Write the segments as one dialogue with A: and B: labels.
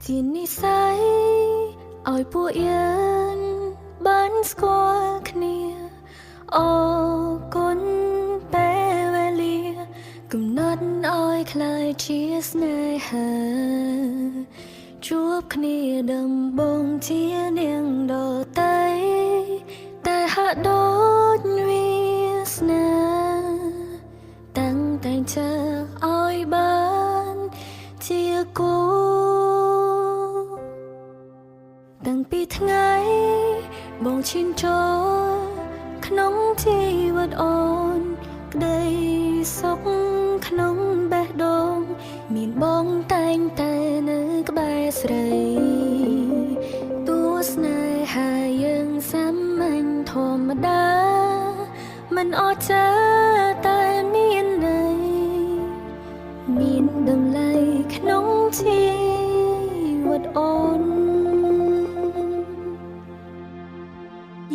A: ជានិស្ស័យឲ្យពួកយើងបានស្គាល់គ្នាអរគុណពេលវេលាកំណត់ឲ្យคล้ายជាស្នេហាជួបគ្នាដំបងជានាងដតីតែហាក់ដូចវាសនាតាំងតែងchờឲ្យបានជាគូតាំងពីថ្ងៃបងឈានចូលក្នុងជីវិតអូនក្តីសុខក្នុងបេះដូងមានបងតែងតែនៅក្បែរស្រីតួស្នេហាយើងសាមញ្ញធម្មតាមិនអស្ចារ្យតែមានន័យមានតម្លៃក្នុងជីវិតអូន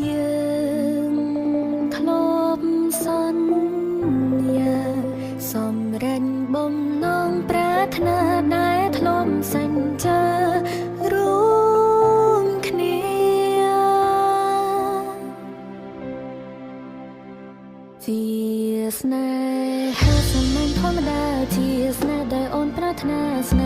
A: យើងធ្លាប់សន្យាសម្រេចបំណងប្រាថ្នាដែលធ្លាប់សញ្ចារួមគ្នាជាស្នេហាសាមញ្ញធម្មតាជាស្នេហ៍ដែលអូនប្រាថ្នាស្នេ